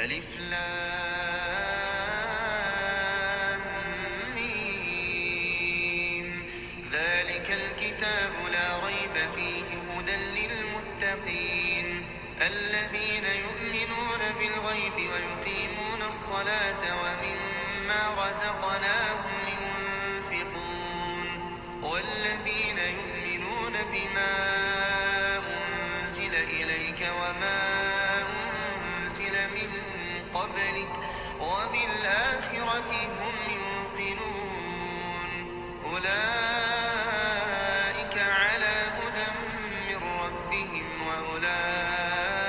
ألف لام ميم ذلك الكتاب لا ريب فيه هدى للمتقين الذين يؤمنون بالغيب ويقيمون الصلاة ومما رزقناهم ينفقون والذين يؤمنون بما أنزل إليك وما أنزل من قبلك وبالآخرة هم يوقنون أولئك على هدى من ربهم وأولئك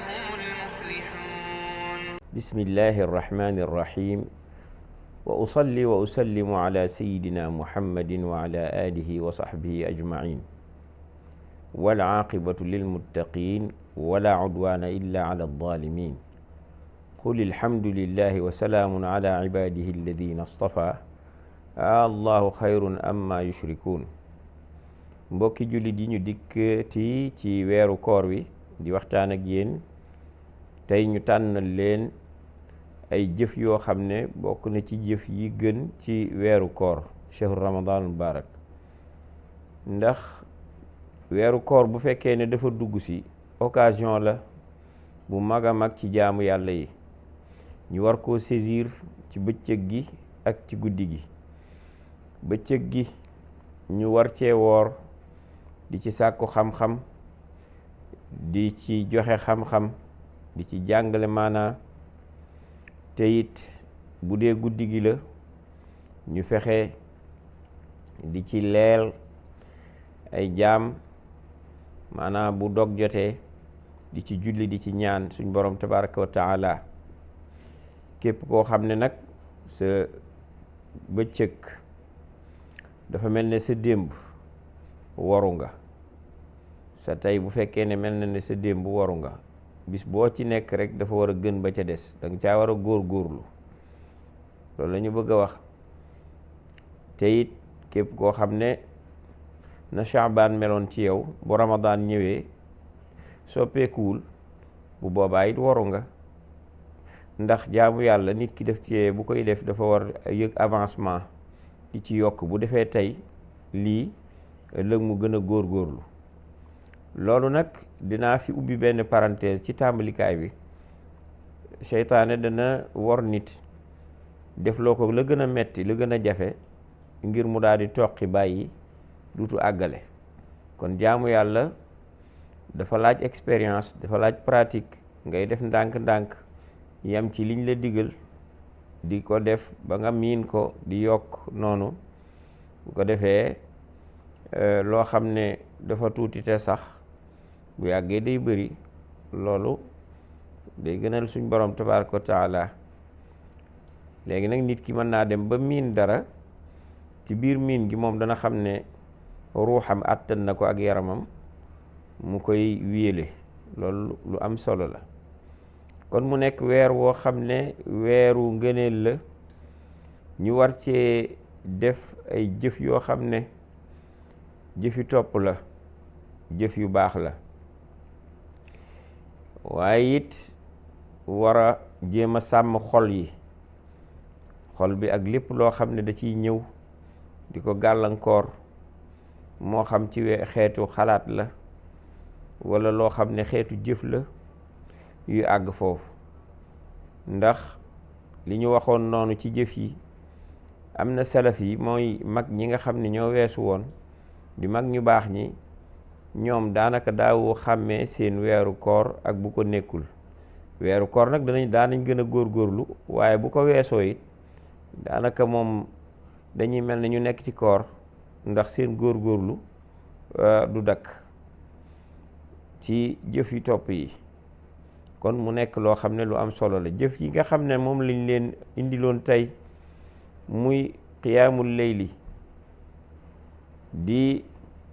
هم المفلحون. بسم الله الرحمن الرحيم وأصلي وأسلم على سيدنا محمد وعلى آله وصحبه أجمعين والعاقبة للمتقين ولا عدوان إلا على الظالمين قل الحمد لله وسلام على عباده الذين اصطفى الله خير أما يشركون. mbokki jullit yi ñu dikkati ci weeru koor wi di waxtaan ak yéen tey ñu tànnal leen ay jëf yoo xam ne bokk na ci jëf yi gën ci weeru koor shahru ramadan mubarak. ndax weeru koor bu fekkee ne dafa dugg si occasion la bu mag a mag ci jaamu yàlla yi ñu war koo saisir ci bëccëg gi ak ci guddi gi. bëccëg gi ñu war cee woor di ci sàkku xam-xam di ci joxe xam-xam di ci jàngale maanaa te it bu dee guddi gi la ñu fexe di ci leel ay jaam maanaam bu dog jotee di ci julli di ci ñaan suñ borom tabaraka wa taala. képp koo xam ne nag sa bëccëg dafa mel ne sa démb waru nga sa tey bu fekkee ne mel na ne sa démb waru nga bis boo ci nekk rek dafa war a gën ba ca des danga caa war a góor-góorlu loolu la ñu bëgg a wax. te it képp koo xam ne na Shaabaan meloon ci yow bu Ramadaan ñëwee soppeekuwul bu boobaa it waru nga ndax jaamu yàlla nit ki def ci bu koy def dafa war yëg avancement di ci yokk. bu defee tey lii ëllëg mu gën a góor-góorlu. loolu nag dinaa fi ubbi benn parenthèse ci tàmbalikaay bi. seytaane dana wor nit def loo ko la gën a metti la gën a jafe ngir mu daal di toqi bàyyi duutu àggale. kon jaamu yàlla dafa laaj expérience dafa laaj pratique ngay def ndànk-ndànk yam ci liñ la digal di ko def ba nga miin ko di yokk noonu. bu ko defee loo xam ne dafa tuuti te sax bu yàggee day bëri loolu day gënal suñ borom tabaraka wa taala. léegi nag nit ki mën naa dem ba miin dara ci biir miin gi moom dana xam ne ruuxam àttan na ko ak yaramam mu koy wéele. loolu lu am solo la. kon mu nekk weer woo xam ne weeru ngëneel la ñu war cee def ay jëf yoo xam ne jëfi topp la jëf yu baax la waaye it war a jéem a sàmm xol yi xol bi ak lépp loo xam ne da ciy ñëw di ko gàllankoor moo xam ci xeetu xalaat la walla loo xam ne xeetu jëf la yu àgg foofu. ndax li ñu waxoon noonu ci jëf yi am na salaf yi mooy mag ñi nga xam ne ñoo weesu woon di mag ñu baax ñi ñoom daanaka daawu xàmmee seen weeru koor ak bu ko nekkul. weeru koor nag daanañ gën a góorgóorlu waaye bu ko weesoo it daanaka moom dañuy mel ne ñu nekk ci koor ndax seen góorgóorlu du dakk ci jëf yu topp yi. kon mu nekk loo xam ne lu am solo la. jëf yi nga xam ne moom lañ leen indiloon tey muy qiyaamul layli di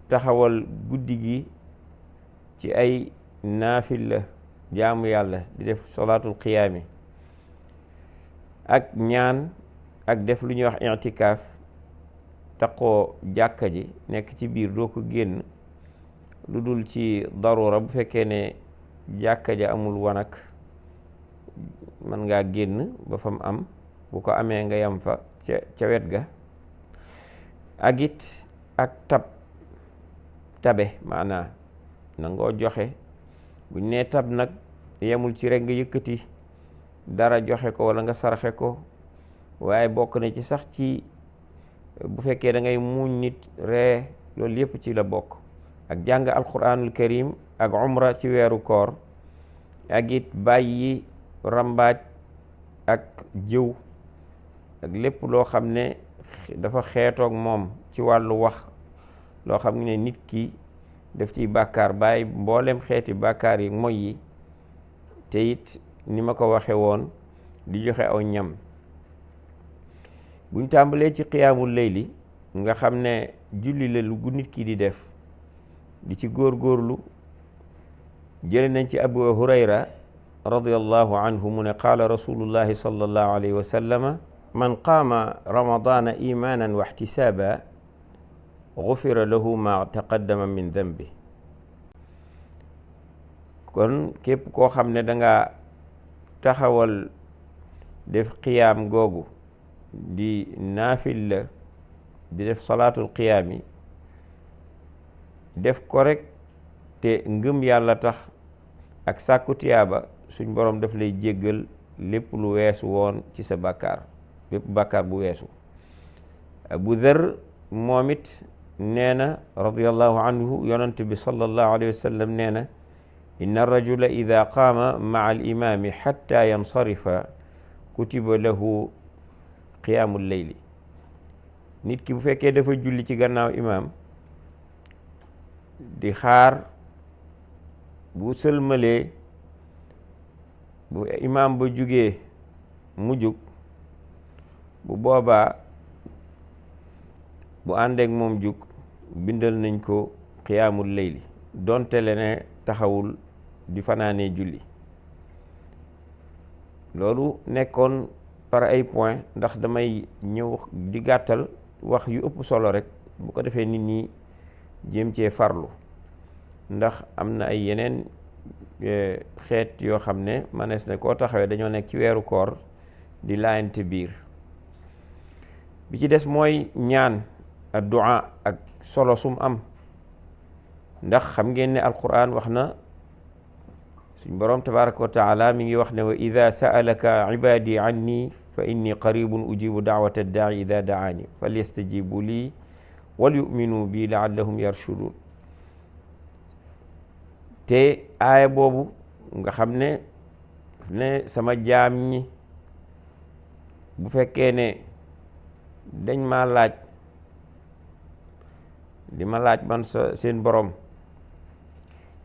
taxawal guddi gi ci ay naafila jaamu yàlla di def salaatul qiyaami ak ñaan ak def lu ñuy wax i'tikaaf taqoo jàkka ji nekk ci biir doo ko génn lu dul ci darura bu fekkee ne jàkka ja amul wanak mën ngaa génn ba fa mu am, bu ko amee nga yam fa ca wet ga. ak it ak tabe maanaa nangoo joxe. buñ nee tab nag yemul ci rek nga yëkkati dara joxe ko wala nga saraxe ko, waaye bokk na ci sax ci bu fekkee da ngay muuñ nit ree, loolu yëpp ci la bokk. ak jàng alquranul karim ak umra ci weeru koor, ak it bàyyi rambaaj ak jëw ak lépp loo xam ne dafa xeetoog moom ci wàllu wax, loo xam ne nit ki def ciy bàkkaar, bàyyi mboolem xeeti bàkkaar yi moy yi. te it ni ma ko waxe woon di joxe aw ñam. buñ tàmbalee ci qiyaamul layli nga xam ne julli la lu gu nit ki di def, di ci góorgóorlu. jële nañ ci Abu Hurayra radiyallahu anhu mu ne qaala rasulullahi sallallahu alayhi wa sallama man qaama ramadana imanan wa ihtisaba gufira lahu ma taqaddama min dambi. kon képp koo xam ne danga taxawal def qiyaam googu di naafil la, di def salaatul qiyaam yi, def ko rek te ngëm yàlla tax ak sàkku tiyaaba, suñ borom daf lay jéggal lépp lu weesu woon ci sa bàkkaar, lépp bàkkaar bu weesu. Abu Dharr moom it nee na radiyallahu anhu, yonent bi sallallahu alayhi wa sallam nee na inna rajula ida qaama maa al imaami xatta yansarifa kutiba lahu qiyaamul layli. nit ki bu fekkee dafa julli ci gannaaw imaam di xaar bu sëlmalee, bu imaam ba jugee mu jug, bu boobaa bu àndeek moom jug bindal nañ ko qiyaamul layli, donte le ne taxawul di fanaanee julli. loolu nekkoon par ay point, ndax damay ñëw di gàttal wax yu ëpp solo rek, bu ko defee nit ñi jéem cee farlu, ndax am na ay yeneen xeet yoo xam ne manees na koo taxawee. dañoo nekk ci weeru koor di laayante biir. bi ci des mooy ñaan addu'a ak solo sum am, ndax xam ngeen ne alquran wax na, suñ boroom tabaraka wa taala mi ngi wax ne wa ida sa'alaka ibadi anni fa inni qaribun ujibu da'wata da'i ida da'ani falyastajibu lii wal yu'minu bi la'allahum yarshudun. te aaya boobu nga xam ne sama jaam ñi bu fekkee ne dañ ma laaj di ma laaj man seen borom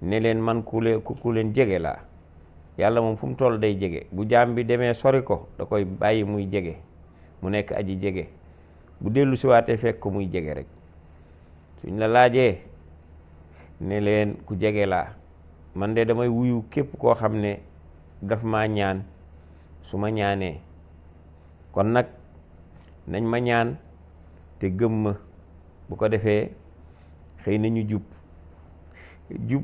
ne leen man ku leen jege laa. yàlla moom fu mu toll day jege. bu jaam bi demee sori ko da koy bàyyi muy jege, mu nekk aji jege. bu dellu si waatee fekk ko muy jege rek. suñ la laajee ne leen ku jege laa, man de damay wuyu képp koo xam ne daf maa ñaan su ma ñaanee. kon nag nañ ma ñaan te gëm ma, bu ko defee xëy na ñu jub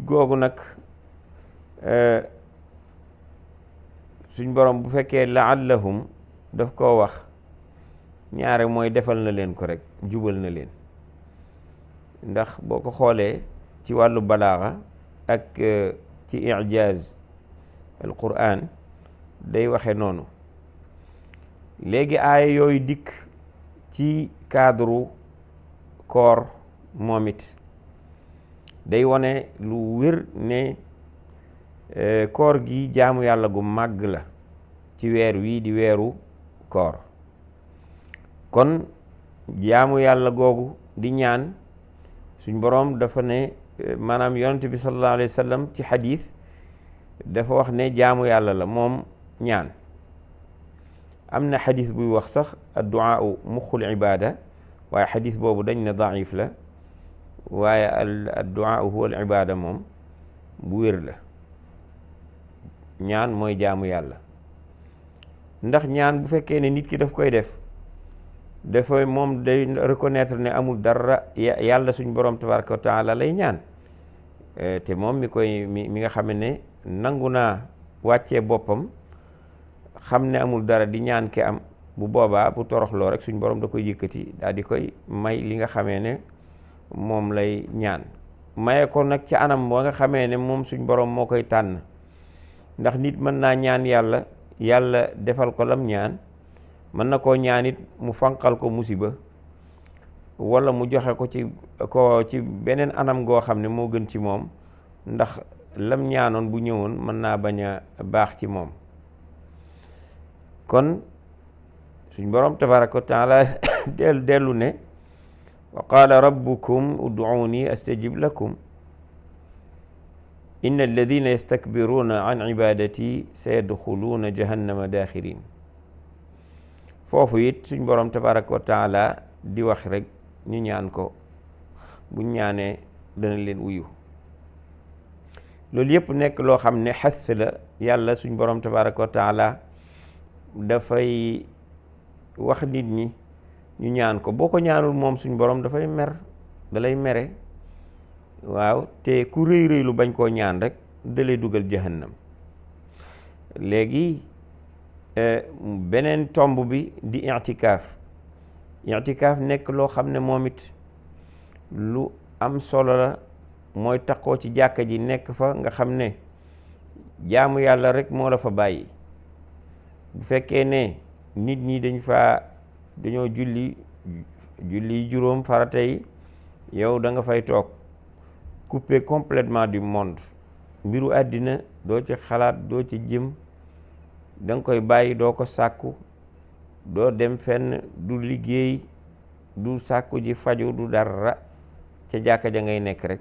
googu nag suñ borom bu fekkee laallahum daf koo wax, ñaare mooy defal na leen ko rek, jubal na leen. ndax boo ko xoolee ci wàllu balaaxa ak ci ijaaz al quraan day waxe noonu. léegi aaya yooyu dikk ci cadre koor moom it day wone lu wér ne koor gi jaamu yàlla gu màgg la ci weer wii di weeru koor. kon jaamu yàlla googu di ñaan, suñ boroom dafa ne, maanaam yonent bi sallallahu alayhi wa sallam ci xadiis dafa wax ne jaamu yàlla la moom ñaan. am na xadiis buy wax sax addu'a muxul ibaada, waaye xadiis boobu dañ ne daif la, waaye addu'a huwa al ibaada moom bu wér la. ñaan mooy jaamu yàlla. ndax ñaan bu fekkee ne nit ki daf koy def, dafa moom day reconnaître ne amul dara, yàlla suñ borom tabaraka wa taala lay ñaan. te moom mi nga xam ne nangu naa wàccee boppam xam ne amul dara di ñaan ki am, bu boobaa bu toroxloo rek suñ borom da koy yëkkati daal di koy may li nga xamee ne moom lay ñaan. maye ko nag ci anam ba nga xamee ne moom suñ borom moo koy tànn, ndax nit mën naa ñaan yàlla, yàlla defal ko lam ñaan, mën na koo ñaan it mu fanqal ko musiba, wala mu joxe ko ci beneen anam goo xam ne moo gën ci moom, ndax lam ñaanoon bu ñëwoon mën naa bañ a baax ci moom. kon suñ borom tabaraka wa taala dellu ne wa qaala rabbukum ud'uuni astajib lakum inna alladina yastakbiruuna an ibadati sayadxuluuna jahannama daaxirin. foofu it suñ borom tabaraka wa taala di wax rek ñu ñaan ko, buñ ñaanee dana leen wuyu. loolu yëpp nekk loo xam ne xath la. yàlla suñ borom tabaraka wa taala dafay wax nit ñi ñu ñaan ko. boo ko ñaanul moom suñ borom dafay dalay mere. waaw, te ku rëy rëy lu bañ koo ñaan rek dalay dugal jahannam. léegi beneen tomb bi di i'tikaaf. i'tikaaf nekk loo xam ne moom it lu am solo la, mooy taxoo ci jàkka ji nekk fa, nga xam ne jaamu yàlla rek moo la fa bàyyi. bu fekkee ne nit ñi dañoo julli juróom farata yi, yow da nga fay toog coupé complètement du monde. mbiru àddina doo ci xalaat, doo ci jëm, da nga koy bàyyi, doo ko sàkku, doo dem fenn, du liggéey, du sàkku ji faju, du dara, ca jàkka ja ngay nekk rek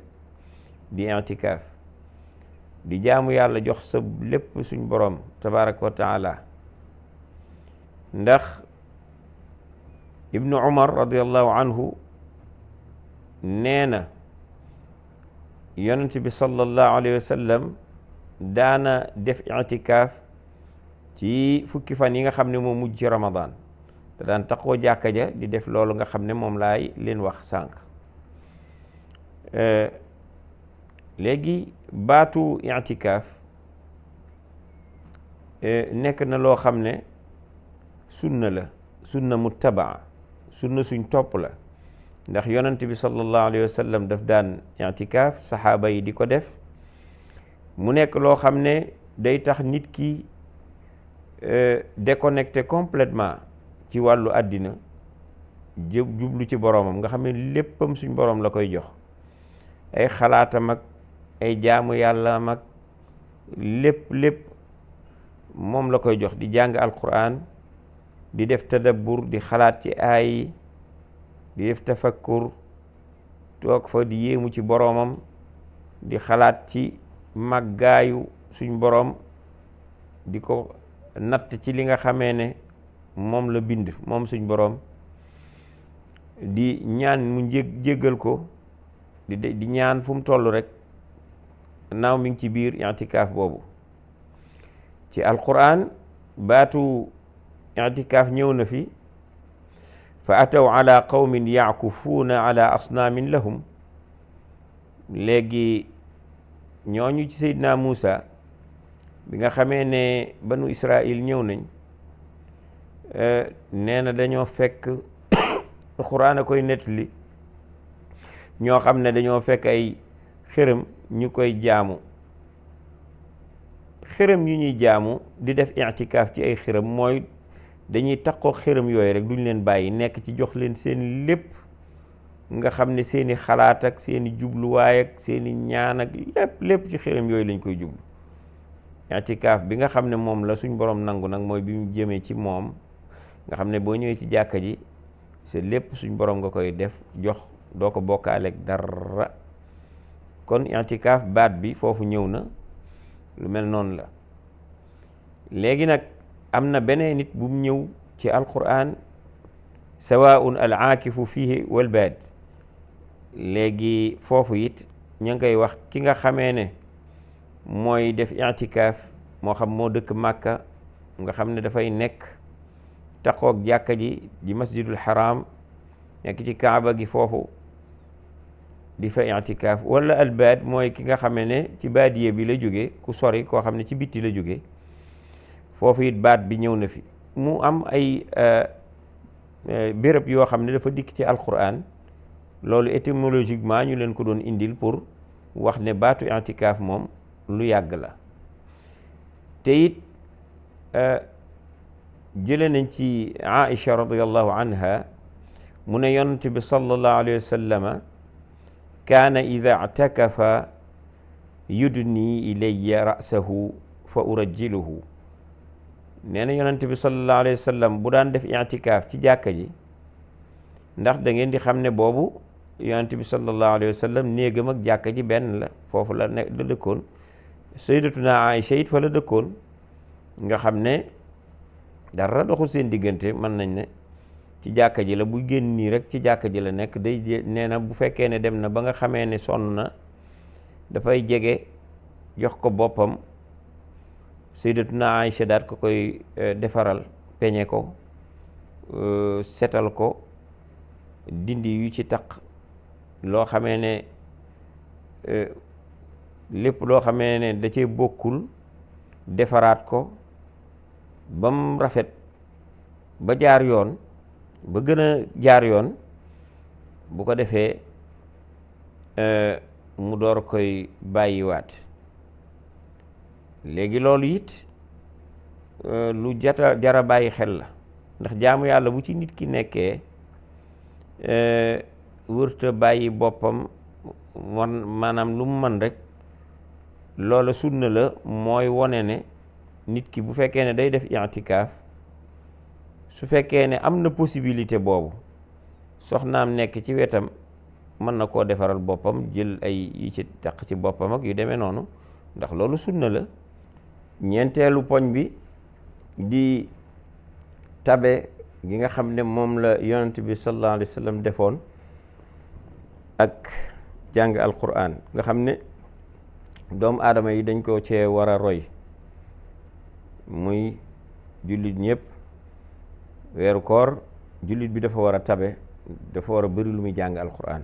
di i'tikaaf, di jaamu yàlla, jox sa lépp suñ borom tabaraka wa taala. ndax ibnu umar radiallahu anhu nee na yonent bi sallallahu alayhi wa sallam daana def i'tikaaf ci fukki fan yi nga xam ne moo mujj ci ramadan. da daan taxoo jàkka ja di def loolu nga xam ne moom laay leen wax sànq. léegi baatu i'tikaaf nekk na loo xam ne sunna la, sunna muttabaa, sunna suñ topp la. ndax yonent bi sallallahu alayhi wa sallam daf daan i'tikaaf, saxaaba yi di ko def. mu nekk loo xam ne day tax nit ki déconnecté complètement ci wàllu àddina, jublu ci boromam, nga xam ne léppam suñ borom la koy jox. ay xalaatam ak ay jaamu yàlla mag lépp moom la koy jox. di jàng alquran, di def tadabbur, di xalaat ci aay, di def tafakkur, toog fa di yéemu ci boromam, di xalaat ci màggaayu suñ borom, di ko natt ci li nga xamee ne moom la bind moom suñ borom, di ñaan mu jéggal ko, di ñaan fu mu toll rek. naaw mi ngi ci biir i'tikaaf boobu. ci alquran baatu i'tikaaf ñëw na fi, fa ataw ala qawmin ya'kufuuna ala asnaamin lahum. léegi ñooñu ci Seydina Muusa bi nga xamee ne banu Israil ñëw nañ, nee na dañoo fekk alquran a koy nettali, ñoo xam ne dañoo fekk ay xërëm ñu koy jaamu. xërëm yu ñuy jaamu di def i'tikaaf ci ay xërëm, mooy dañuy takkoo xërëm yooyu rek duñ leen bàyyi, nekk ci jox leen seen lépp, nga xam ne seeni xalaat ak seeni jubluwaay ak seeni ñaan ak lépp ci xërëm yooyu lañ koy jublu. i'tikaaf bi nga xam ne moom la suñ borom nangu nag mooy bi mu jëmee ci moom, nga xam ne boo ñëwee ci jàkka ji c'est lépp suñ borom nga koy def jox, doo ko bokkaaleeg dara. kon i'tikaaf baat bi foofu ñëw na, lu mel noonu la. léegi nag am na beneen nit bu mu ñëw ci alquran, sawaun al aakifu fihi wal baad. léegi foofu it ña ngay wax ki nga xamee ne mooy def i'tikaaf, moo xam moo dëkk Màkka, nga xam ne dafay nekk taqoog jàkka ji di masjidul haram, nekk ci kaaba gi foofu di fa i'tikaaf. wala albaad mooy ki nga xamee ne ci baadiye bi la jóge, ku sori koo xam ne ci bitti la jóge, foofu it baat bi ñëw na fi mu am ay béréb yoo xam ne dafa dikk ci alquran loolu étymologiquement ñu leen ko doon indil pour wax ne baatu i'tikaaf moom lu yàgg la te it jële nañ ci Aïcha radiyallahu anha mu ne yonent bi sallallahu alayhi wa sallama kaana ida i'takafa yudni ilayya ra'sahu fa urajjiluhu nee na yonent bi sallallahu alayhi wa sallam bu daan def i'tikaaf ci jàkka ji ndax da ngeen di xam ne boobu yonent bi sallallahu alayhi wa sallam néegam ak jàkka ji benn la foofu la dëkkoon sayyidatuna Aïcha it fa la dëkkoon nga xam ne dara doxul seen diggante mën nañ ne ci jàkka ji la bu génn nii rek ci jàkka ji la nekk day nee na bu fekkee ne dem na ba nga xamee ne sonn na dafay jege jox ko boppam sayyidatuna Aïcha daat ko koy defaral peñe ko setal ko dindi yu ci taq loo xamee ne lépp loo xamee ne da cee bokkul defaraat ko ba mu rafet ba jaar yoon ba gën a jaar yoon bu ko defee mu door koy bàyyiwaat léegi loolu it lu jara bàyyi xel la ndax jaamu yàlla bu ci nit ki nekkee wërta bàyyi boppam maanaam lu mu mën rek loola sunna la mooy wone ne nit ki bu fekkee ne day def i'tikaaf su fekkee ne am na possibilité boobu soxnaam nekk ci wetam mën na koo defaral boppam jël ay yu ci taq ci boppam ak yu demee noonu ndax loolu sunna la. ñeenteelu poñ bi di tabe gi nga xam ne moom la yonent bi sallallahu alayhi wa sallam defoon ak jàng alquran nga xam ne doomu aadama yi dañ ko cee war a roy muy jullit ñëpp weeru koor jullit bi dafa war a tabe dafa war a bëri lu muy jàng alquran.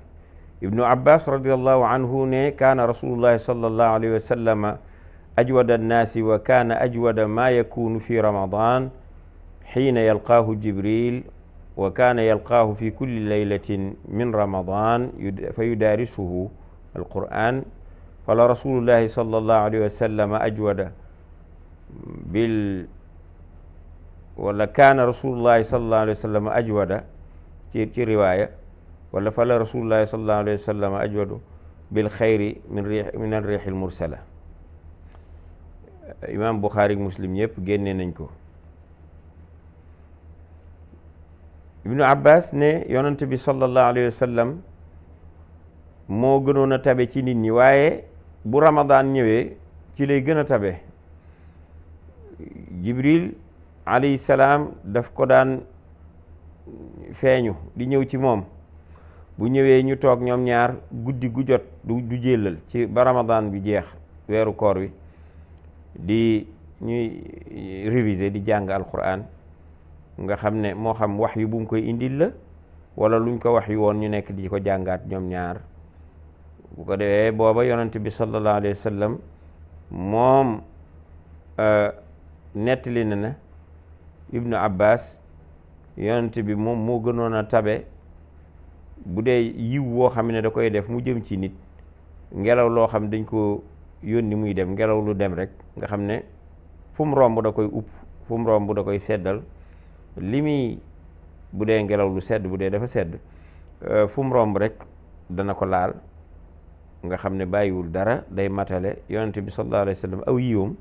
ibnu abbas radiallahu anhu ne kaana rasulullahi sallallahu alayhi wa sallama ajwada annaasi wa kaana ajwada ma yakunu fi ramadan xiina yalqaahu jibril wa kaana yalqaahu fi kulli laylatin min ramadan fa yudaarisuhu alquran fala rasulullahi sallallahu alayhi wa sallama ajwada wala kaana rasulullahi sallallahu alayhi wa sallam ajwada ci riwaaya wala fala rasulullahi sallallahu alayhi wa sallam ajwadu bil xayri min ar-riixil mursala. imaam Buxaari Muslim ñëpp génne nañ ko. ibnu Abbas ne yonent bi sallallahu alayhi wa sallam moo gënoon a tabe ci nit ñi waaye bu Ramadan ñëwee ci lay gën a tabe. Jibril alayhi salaam daf ko daan feeñu di ñëw ci moom bu ñëwee ñu toog ñoom ñaar guddi gu jot du jëlal ci ba Ramadan bi jeex weeru koor wi di ñuy réviser di jàng alquran nga xam ne moo xam wax yu bu mu koy indil la wala luñ ko wax yu woon ñu nekk di ko jàngaat ñoom ñaar bu ko defee booba yonent bi sallallahu alayhi wa sallam moom nettali na ibnu abbas yonent bi moom moo gënoon a tabe bu dee yiw woo xam ne da koy def mu jëm ci nit ngelaw loo xam dañ ko yónni muy dem ngelaw lu dem rek nga xam ne fu mu romb da koy upp fu mu romb da koy seddal li muy bu dee ngelaw lu sedd bu dee dafa sedd fu mu romb rek dana ko laal nga xam ne bàyyiwul dara day matale yonent bi sallallahu alayhi wa sallam aw yiwam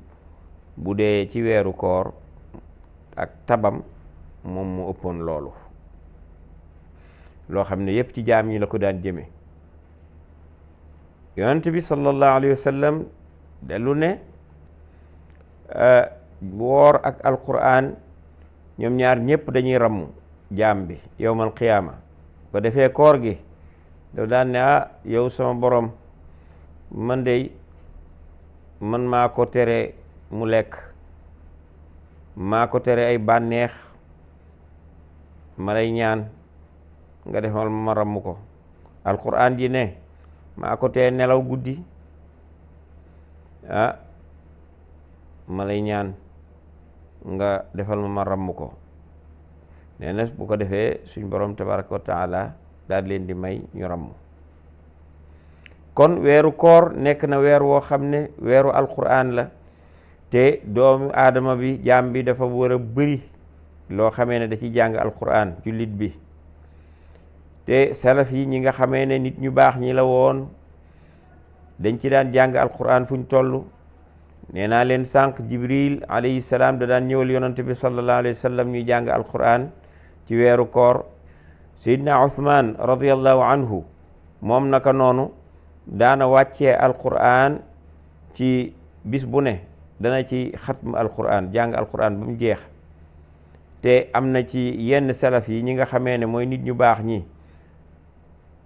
bu dee ci weeru koor ak tabam moom mu ëppoon loolu loo xam ne yépp ci jaam ñi la ko daan jëme yonent bi sallallahu alayhi wa sallam dellu ne woor ak alquran ñoom ñaar ñépp dañuy ramm jaam bi yowmal qiyaama ko defee koor gi daf daan ne yow sama borom man maa ko tere mu lekk maa ko tere ay bànneex ma lay ñaan nga defal ma ramm ko alquran ji ne maa ko tere nelaw guddi ma lay ñaan nga defal ma ramm ko. nee na bu ko defee suñ borom tabaraka wa taala daal leen di may ñu ramm. kon weeru koor nekk na weer woo xam ne weeru alquran la te doomu aadama bi jaam bi dafa war a bëri loo xamee ne da ci jàng alquran jullit bi. te salaf yi ñi nga xamee ne nit ñu baax ñi la woon dañ ci daan jàng alquran fuñ toll. nee naa leen sànq jibril alayhi salaam da daan ñëwal yonante bi sallallahu alayhi wa sallam ñuy jàng alquran ci weeru koor. seydina uthman radiallahu anhu moom naka noonu daana wàccee alquran ci bis bu ne dana ci xatm alquran jàng alquran ba mu jeex. te am na ci yenn salaf yi ñi nga xamee ne mooy nit ñu baax ñi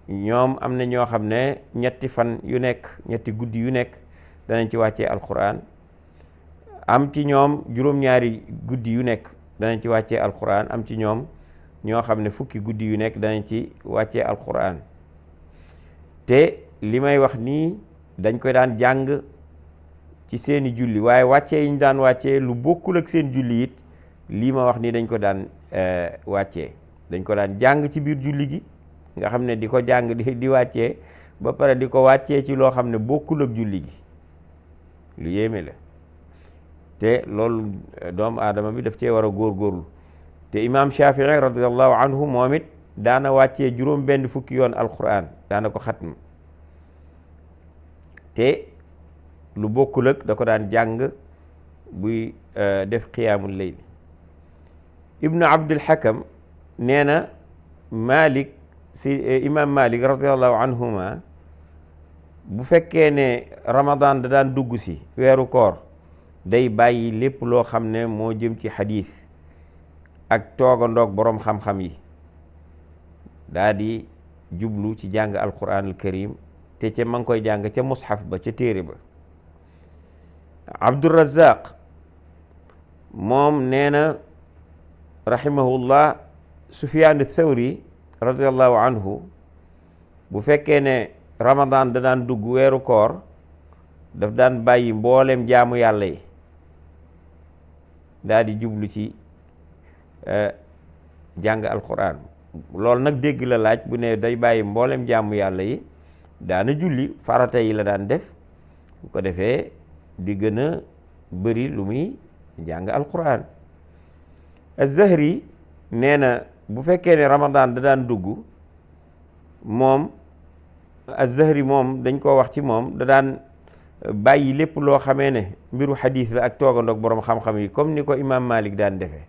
ñoom am na ñoo xam ne ñetti fan yu nekk ñetti guddi yu nekk danañ ci wàccee alquran. am ci ñoom juróom-ñaari guddi yu nekk danañ ci wàccee alquran. am ci ñoom ñoo xam ne fukki guddi yu nekk danañ ci wàccee alquran. te li may wax nii dañ koy daan jàng ci seeni julli waaye wàccee yi ñu daan wàccee lu bokkul ak seen julli it lii ma wax nii dañ ko daan wàccee. dañ ko daan jàng ci biir julli gi nga xam ne di ko jàng di wàccee ba pare di ko wàccee ci loo xam ne bokkul ak julli gi lu yéeme la. te loolu doomu aadama bi daf cee war a góorgóorlu. te imaam Shafii radiallahu anhu moom it daana wàccee juróom benn fukki yoon alquran daana ko xatm. te lu bokkul ak da ko daan jàng buy def qiyaamul layl. ibnu abdul hakam nee na malik si imam malik radiallahu anhuma bu fekkee ne ramadan da daan dugg si weeru koor day bàyyi lépp loo xam ne moo jëm ci xadiis ak toogandoog boroom xam-xam yi daa di jublu ci jàng alquranul karim te ca ma ngi koy jàng ca mushaf ba ca téere ba. abdurazaq moom nee na rahimahullah sufyaan thawri radiallahu anhu bu fekkee ne ramadan da daan dugg weeru koor daf daan bàyyi mboolem jaamu yàlla yi daa di jublu ci jàng alquran. loolu nag dégg la laaj bu ne day bàyyi mboolem jaamu yàlla yi daana julli farata yi la daan def bu ko defee di gën a bëri lu muy jàng alquran. az-Zahri nee na bu fekkee ne ramadan da daan dugg moom az-Zahri moom dañ koo wax ci moom da daan bàyyi lépp loo xamee ne mbiru xadiis la ak toogandoog boroom xam-xam yi comme ni ko imam Malik daan defee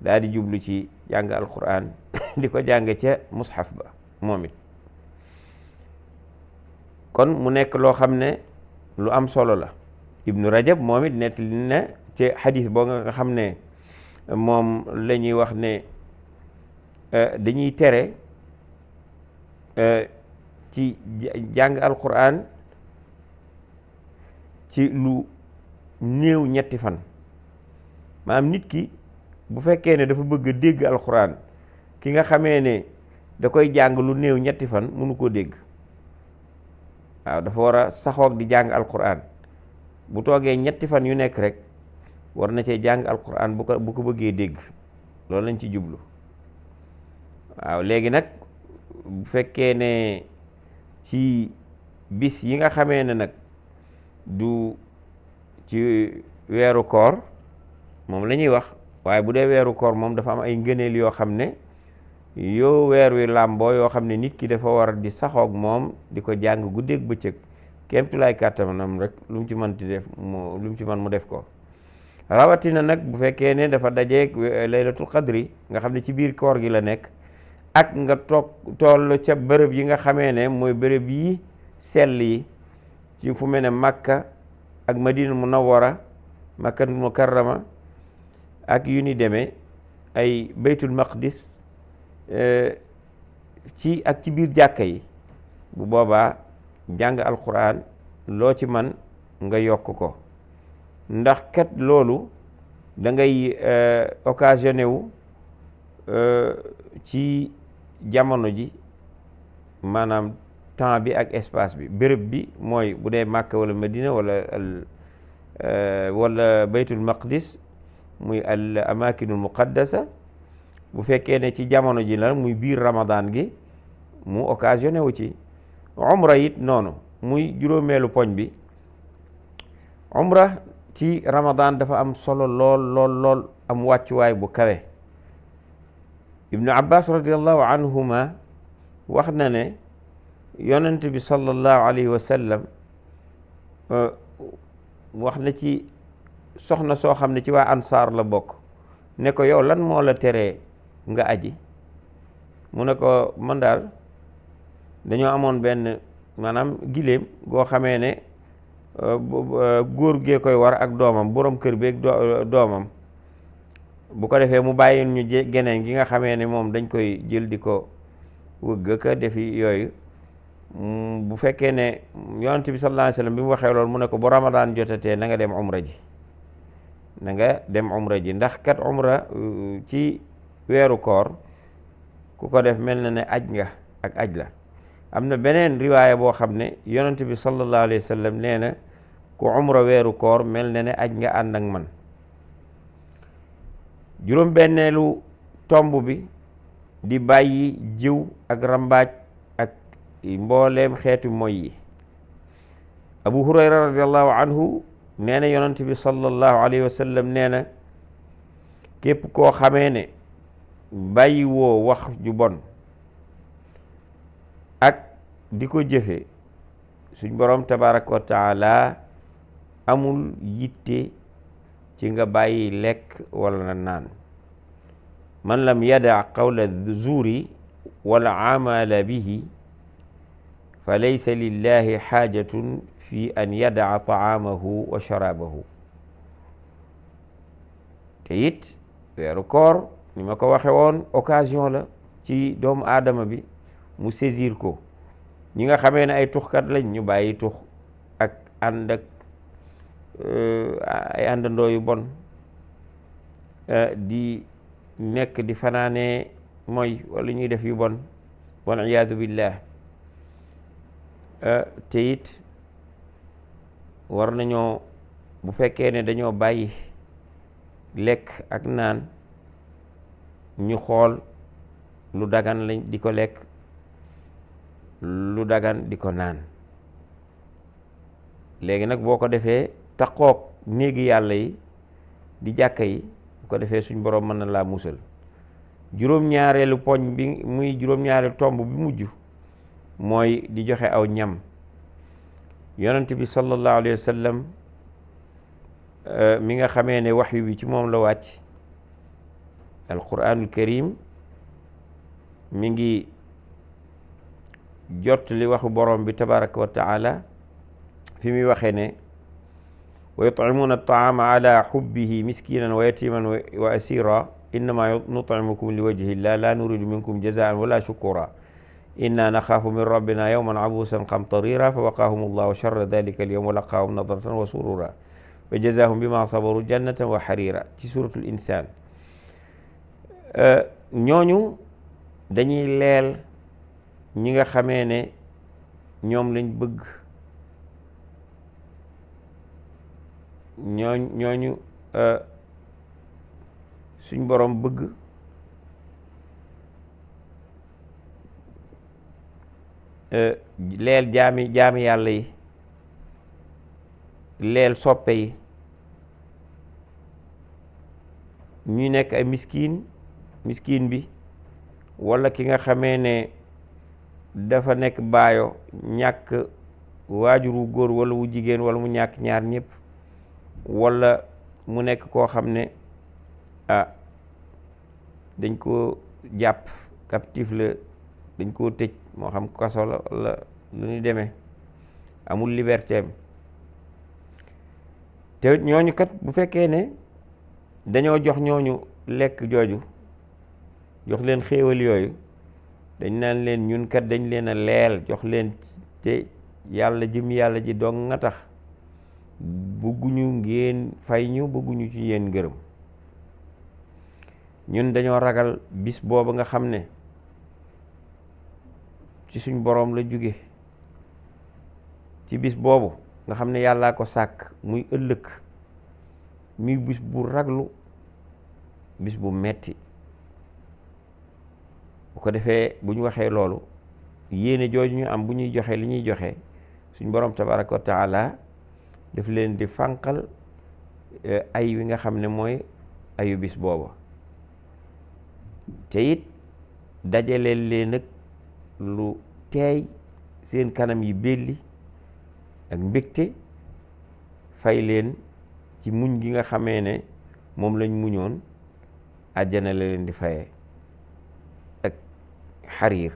daa di jublu ci jàng alquran di ko jàng ca mushaf ba moom it. kon mu nekk loo xam ne lu am solo la. ibnu rajab moom it nettali na ci xadiis boo nga xam ne moom la ñuy wax ne dañuy tere ci jàng alquran ci lu néew ñetti fan. maanaam nit ki bu fekkee ne dafa bëgg a dégg alquran ki nga xamee ne da koy jàng lu néew ñetti fan mënu koo dégg. waaw dafa war a saxoog di jàng alquran bu toogee ñetti fan yu nekk rek war na cee jàng alquran bu ko bëggee dégg loolu lañ ci jublu. waaw léegi nag bu fekkee ne ci bis yi nga xamee ne nag du ci weeru koor moom la ñuy wax waaye bu dee weeru koor moom dafa am ay ngëneel yoo xam ne yoo weer wi làmboo yoo xam ne nit ki dafa war di saxoog moom di ko jàng guddeeg bëccëg kéemtulaay kàttanam rek lu mu ci mën ti def lu mu ci mën mu def ko. rawatina nag bu fekkee ne dafa dajeeg laylatul qadri nga xam ne ci biir koor gi la nekk ak nga toll ca bërëb yi nga xamee ne mooy bërëb yi sell yi ci fu mel ne Makka ak Madina Munawwara Makkatul Mukarrama ak yu ni demee ay Baytul Maqdis ci ak ci biir jàkka yi bu boobaa jàng alquran loo ci man nga yokk ko ndax kat loolu da ngay occasionné wu ci jamono ji maanaam temps bi ak espace bi béréb bi mooy bu dee Makka wala Madina wala Baytul Maqdis muy al amakinul muqaddasa. bu fekkee ne ci jamono ji la muy biir ramadan gi mu occasionné wu ci. umra it noonu muy juróomeelu poñ bi. umra ci ramadan dafa am solo lool am wàccuwaay bu kawe. ibnu abbas radiallahu anhuma wax na ne yonent bi sallallahu alayhi wa sallam wax na ci soxna soo xam ne ci waa ansaar la bokk ne ko yow lan moo la teree nga aji mu ne ko man daal dañoo amoon benn maanaam giléem goo xamee ne góor gee koy war ak doomam borom kër bi ak doomam bu ko defee mu bàyyi ñu geneen gi nga xamee ne moom dañ koy jël di ko wëgg ka defi yooyu. bu fekkee ne yonent bi sallallahu alayhi wasallam bi mu waxee loolu mu ne ko bu ramadaan jotatee na nga dem umra ji ndax kat umra ci weeru koor ku ko def mel na ne aj nga ak aj la. am na beneen riwaaya boo xam ne yonent bi sallallahu alayhi wasallam nee na ku umra weeru koor mel na ne aj nga ànd ak man. juróom benneelu tomb bi di bàyyi jiw ak rambaaj ak mbooleem xeetu moy yi. abu hurayra radiallahu anhu nee na yonent bi sallallahu alayhi wa sallam nee na képp koo xamee ne bàyyi woo wax ju bon ak di ko jëfe suñ boroom tabaraka wa taala amul yitte ci nga bàyyi lekk wala naan. man lam yada qawla zuuri wala amala bihi fa laysa lillahi xaajatun fi an yadaa taamahu wa sharabahu. te it weeru koor ni ma ko waxe woon occasion la ci doomu aadama bi mu saisir ko. ñi nga xamee ne ay tuxkat lañ ñu bàyyi tux ak ànd ak ay àndandoo yu bon di nekk di fanaanee mooy wala ñuy def yu bon wal iyaadu billah. te it war nañoo bu fekkee ne dañoo bàyyi lekk ak naan ñu xool lu dagan lañ di ko lekk lu dagan di ko naan. léegi nag boo ko defee taqoog néegi yàlla yi di jàkka yi bu ko defee suñ boroom mën na laa musal. juróom-ñaareelu poñ bi muy juróom-ñaareelu tomb bi mujj mooy di joxe aw ñam. yonent bi sallallahu alayhi wa sallam mi nga xamee ne waxyu bi ci moom la wàcc alquranul karim mi ngi jot li waxu borom bi tabaraka wa taala fi muy waxee ne wa yut'imuna at-ta'ama ala hubbihi miskinan wa yatiman wa asira innama nut'imukum li wajhi llah la nuridu minkum jazaan wala shukura inna naxaafu min rabbina yawman abuusan qamtarira fa waqaahum allahu sharra dalika al yawm wa laqaahum nadratan wa surura wa jazaahum bima sabaru jannatan wa harira ci suratul insaan. ñooñu dañuy leel ñi nga xamee ne ñoom lañ bëgg ñooñu suñ borom bëgg leel jaami yàlla yi leel soppe yi ñu nekk ay miskin bi walla ki nga xamee ne dafa nekk baayo ñàkk waajur wu góor walla wu jigéen walla mu ñàkk ñaar ñëpp walla mu nekk koo xam ne dañ ko jàpp captif la dañ koo tëj moo xam kaso la walla lu ñu demee amul liberté am te ñooñu kat bu fekkee ne dañoo jox ñooñu lekk jooju jox leen xéewal yooyu dañ naan leen ñun kat dañ leen a leel jox leen te yàlla jëm yàlla ji dong nga tax bëgguñu ngeen fay ñu bëgguñu ci yéen ngërëm. ñun dañoo ragal bis boobu nga xam ne ci suñ boroom la jóge ci bis boobu nga xam ne yàllaa ko sàkk muy ëllëg muy bis bu raglu bis bu metti. bu ko defee bu ñu waxee loolu yéene jooju ñu am bu ñuy joxe li ñuy joxe suñ borom tabaraka wa taala daf leen di fànqal ay wi nga xam ne mooy ayu bis booba te it dajaleel leen nag lu teey seen kanam yi belli ak mbégte fay leen ci muñ gi nga xamee ne moom lañ muñoon àjjana la leen di fayee ak xariir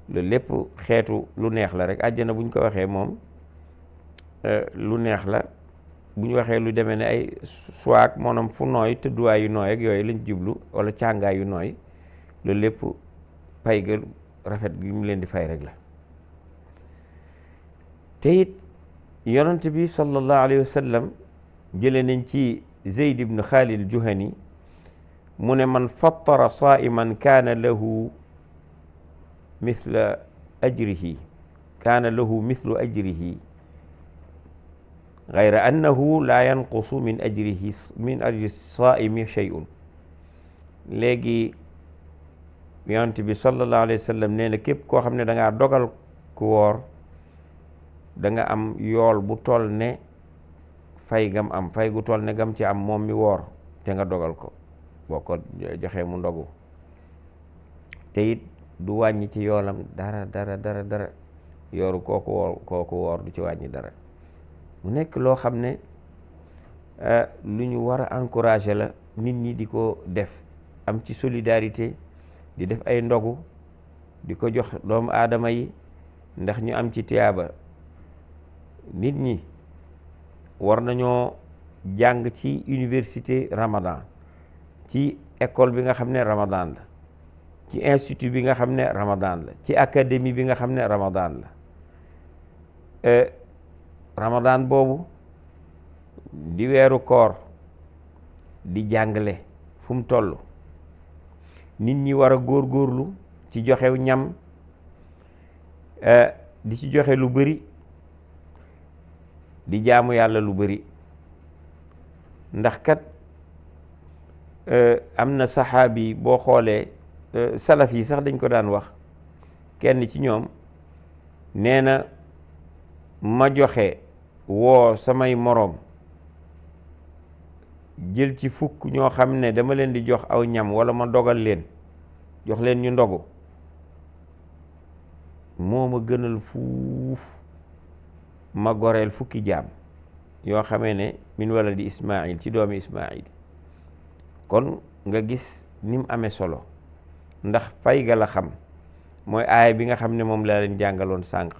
loolu lépp xeetu lu neex la rek àjjana buñ ko waxee moom lu neex la bu ñu waxee lu demee ne ay suwaak maanaam fu nooy tëdduwaay yu nooy ak yooyu lañ jublu wala càngaay yu nooy loolu lépp pay ga rafet gi mu leen di fay rek la. te it yonent bi sallallahu alayhi wa sallam jële nañ ci Zeyd ibn Khalid Juhani mu ne man fattara saa'iman kaana lahu mithla ajrihi gayra annahu laa yanqusu min ajri saa'imi shay'un. léegi yonent bi sallallahu alayhi wa sallam nee na képp koo xam ne da ngaa dogal ku woor da nga am yool bu toll ne fay gam am fay gu toll ne gam ci am moom mi woor te nga dogal ko boo ko joxee mu ndogu te it du wàññi ci yoolam dara yooru kooku woor du ci wàññi dara. mu nekk loo xam ne lu ñu war a encourager la nit ñi di ko def am ci solidarité di def ay ndogu di ko jox doomu aadama yi ndax ñu am ci tiyaaba. nit ñi war nañoo jàng ci université Ramadan ci école bi nga xam ne Ramadan la ci institut bi nga xam ne Ramadan la ci académie bi nga xam ne Ramadan la Ramadan boobu di weeru koor di jàngale fu mu toll nit ñi war a góorgóorlu ci joxew ñam di ci joxe lu bari di jaamu yàlla lu bari ndax kat am na saxaabi boo xoolee salaf yi sax dañ ko daan wax kenn ci ñoom nee na ma joxe woo samay moroom jël ci fukk ñoo xam ne dama leen di jox aw ñam walla ma dogal leen jox leen ñu ndogu moo ma gënal fuuf ma goreel fukki jaam yoo xamee ne min waladi Ismaayil ci doomi Ismaayil. kon nga gis ni mu amee solo ndax fay ga la xam mooy aaya bi nga xam ne moom laa leen jàngaloon sànq.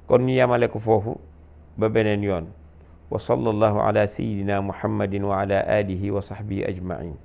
kon ñu yemale ko foofu ba beneen yoon wa sallallahu ala sayyidina muhammadin wa ala alihi wa sahbihi ajmain.